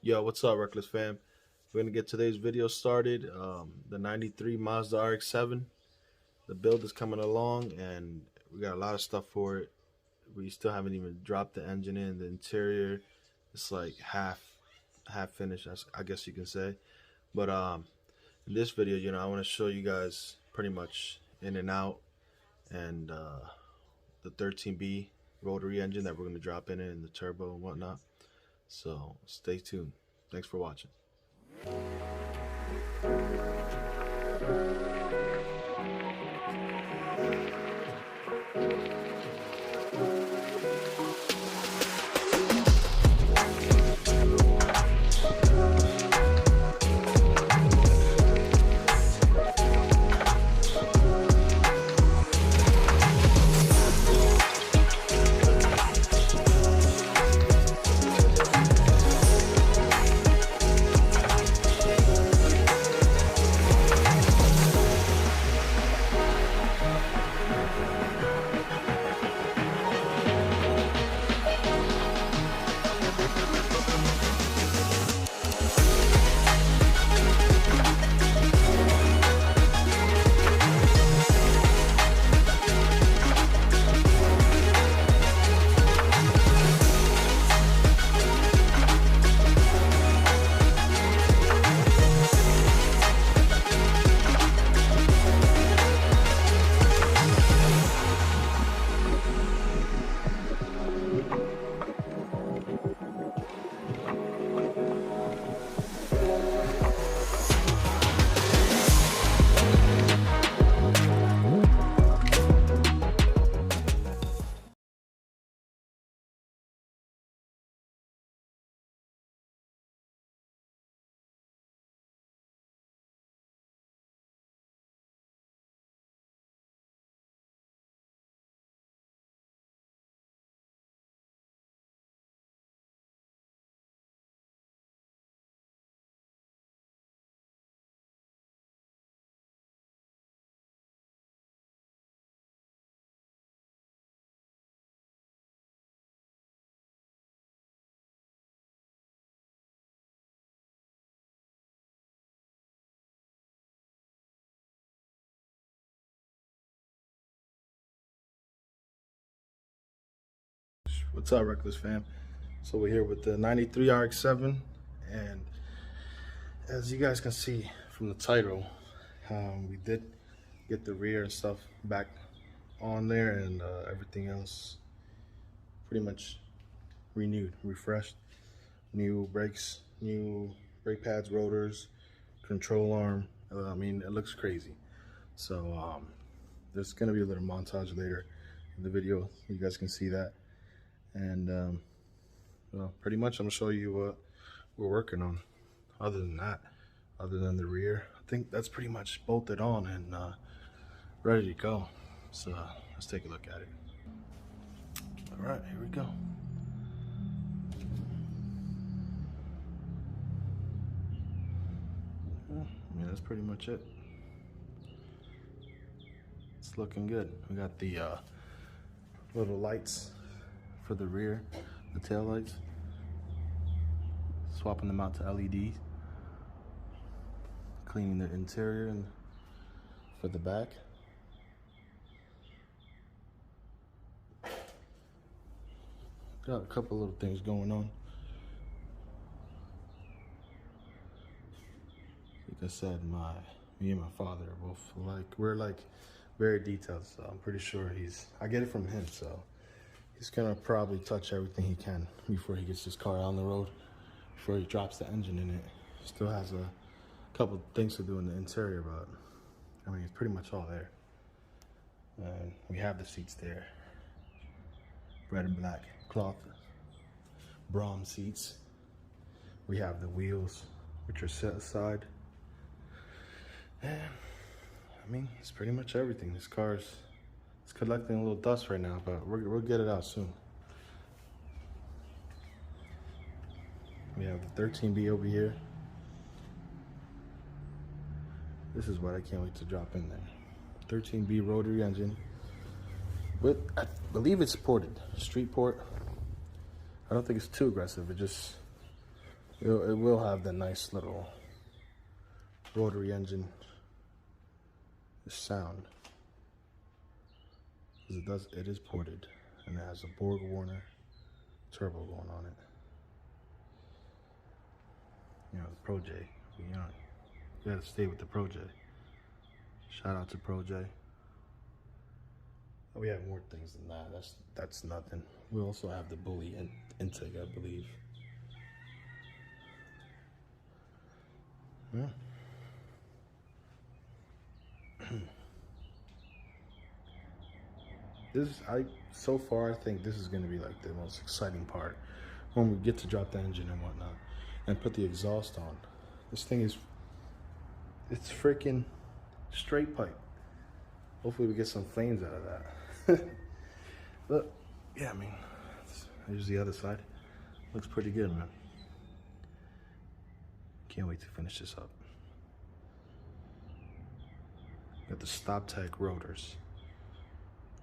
Yo, what's up, Reckless fam? We're gonna get today's video started. The 93 Mazda Rx-7. The build is coming along and we got a lot of stuff for it. We still haven't even dropped the engine in. The interior, it's like half finished, I guess you can say. But in this video, I want to show you guys pretty much in and out and the 13B rotary engine that we're gonna drop in it, and the turbo and whatnot. So stay tuned. Thanks for watching. What's up, Reckless fam? So we're here with the 93 Rx-7, and as you guys can see from the title, we did get the rear and stuff back on there, and everything else pretty much renewed, refreshed. New brakes, new brake pads, rotors, control arm. I mean, it looks crazy. So there's gonna be a little montage later in the video. You guys can see that. And well, pretty much I'm gonna show you what we're working on. Other than that, other than the rear, I think that's pretty much bolted on and ready to go. So let's take a look at it. All right, here we go. I mean, that's pretty much it. It's looking good. We got the little lights for the rear, the tail lights, swapping them out to LEDs, cleaning the interior and for the back. Got a couple little things going on. Like I said, me and my father are both we're very detailed, so I'm pretty sure I get it from him, so he's gonna probably touch everything he can before he gets his car on the road, before he drops the engine in it. Still has a couple things to do in the interior, but I mean, it's pretty much all there. And we have the seats there. Red and black cloth Brahm seats. We have the wheels, which are set aside. And I mean, it's pretty much everything. This car's it's collecting a little dust right now, but we'll get it out soon. We have the 13B over here. This is what I can't wait to drop in there. 13B rotary engine with, I believe it's ported, street port. I don't think it's too aggressive. It just It will have the nice little rotary engine sound, because it is ported, and it has a Borg Warner turbo going on it. You know, the Pro J. You know, you gotta stay with the Pro J. Shout out to Pro J. Oh, we have more things than that. That's nothing. We also have the Bully intake, I believe. Yeah. So far I think this is gonna be like the most exciting part, when we get to drop the engine and whatnot and put the exhaust on. This thing it's freaking straight pipe. Hopefully we get some flames out of that. But yeah, I mean, here's the other side. Looks pretty good, man. Can't wait to finish this up. Got the Stop Tech rotors,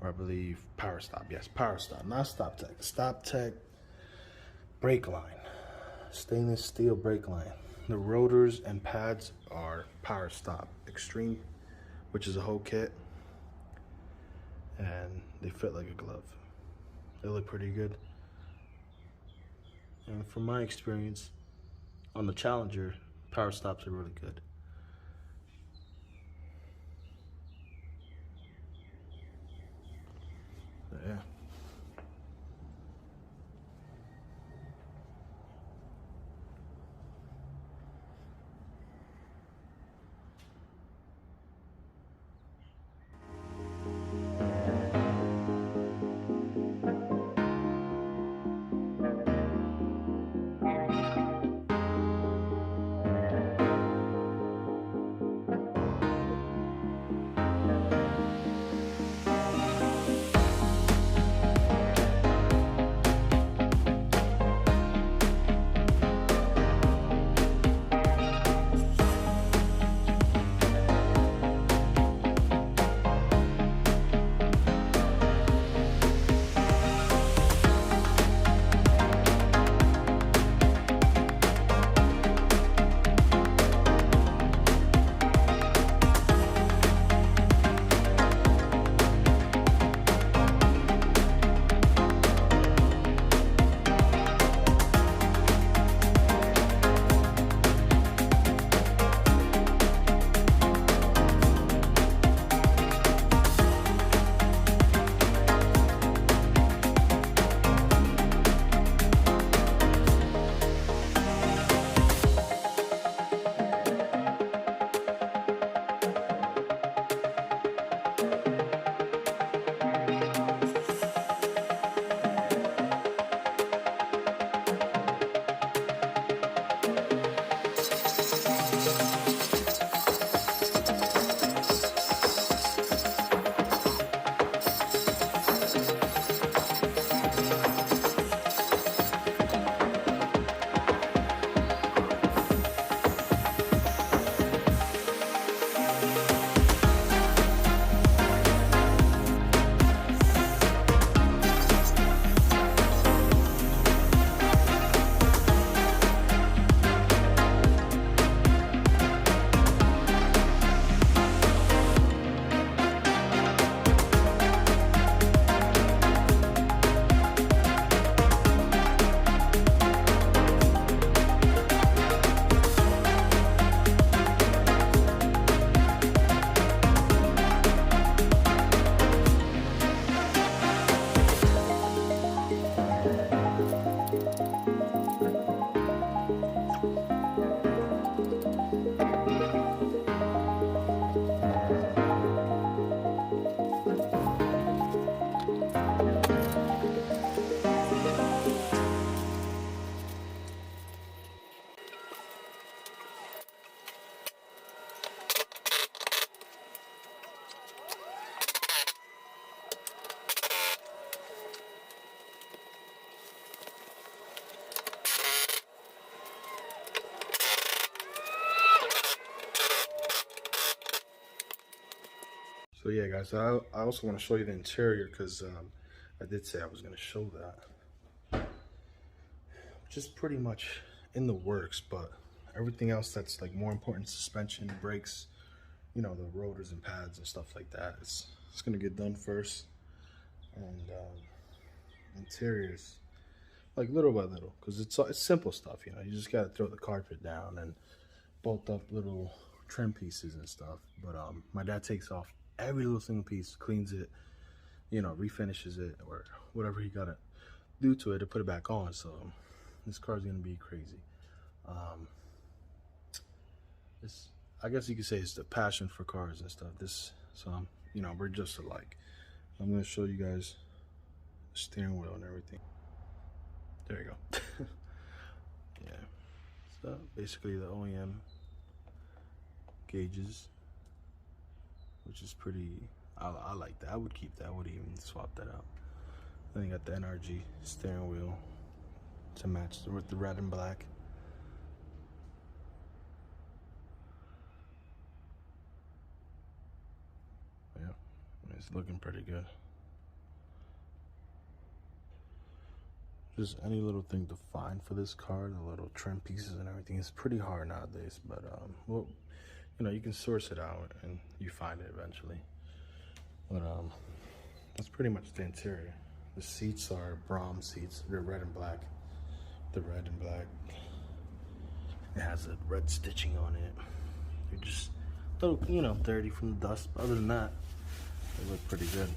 or I believe Power Stop. Yes, Power Stop, not Stop Tech. Stop Tech brake line, stainless steel brake line. The rotors and pads are Power Stop Extreme, which is a whole kit, and they fit like a glove. They look pretty good. And from my experience on the Challenger, Power Stops are really good. Yeah. So yeah, guys, I also want to show you the interior, because I did say I was going to show that. Just pretty much in the works, but everything else that's like more important, suspension, brakes, you know, the rotors and pads and stuff like that, it's gonna get done first. And interiors, like little by little, because it's simple stuff, you know. You just gotta throw the carpet down and bolt up little trim pieces and stuff. But my dad takes off every little single piece, cleans it, you know, refinishes it, or whatever he gotta do to it to put it back on. So this car's gonna be crazy. It's, I guess you could say it's the passion for cars and stuff. You know, we're just alike. I'm gonna show you guys the steering wheel and everything. There you go. Yeah. So basically the OEM gauges, which is pretty. I like that. I would keep that. I would even swap that out. Then you got the NRG steering wheel to match with the red and black. Yeah, it's looking pretty good. Just any little thing to find for this car, the little trim pieces and everything, is pretty hard nowadays. But well, you know, you can source it out and you find it eventually. But that's pretty much the interior. The seats are Brom seats. They're red and black. The red and black. It has a red stitching on it. They're just a little, you know, dirty from the dust. But other than that, they look pretty good.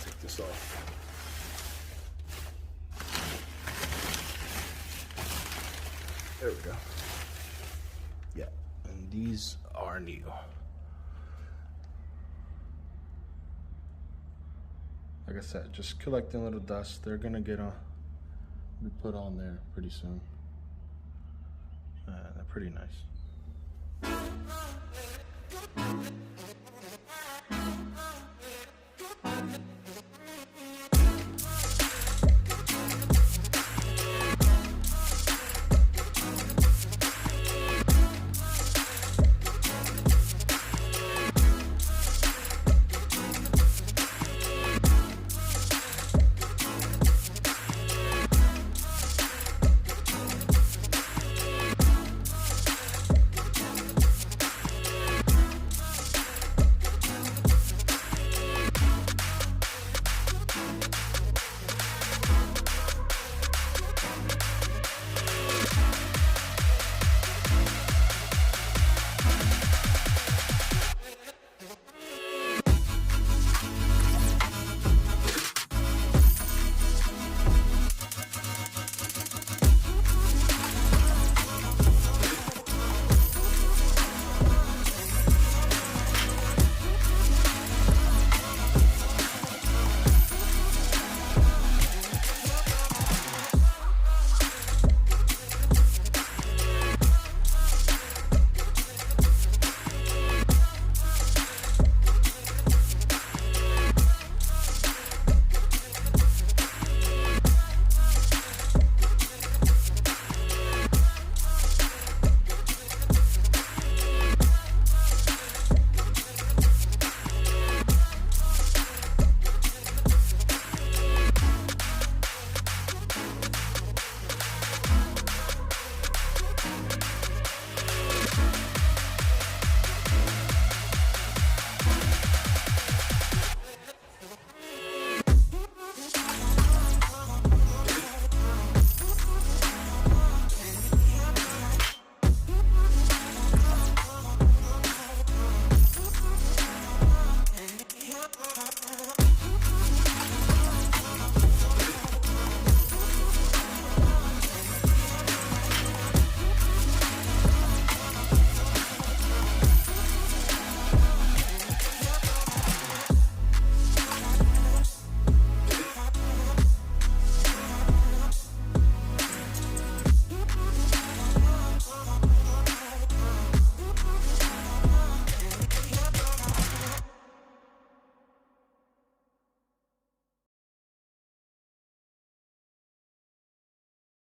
Take this off. There we go. Yeah, and these are new. Like I said, just collecting little dust. They're gonna be put on there pretty soon. They're pretty nice.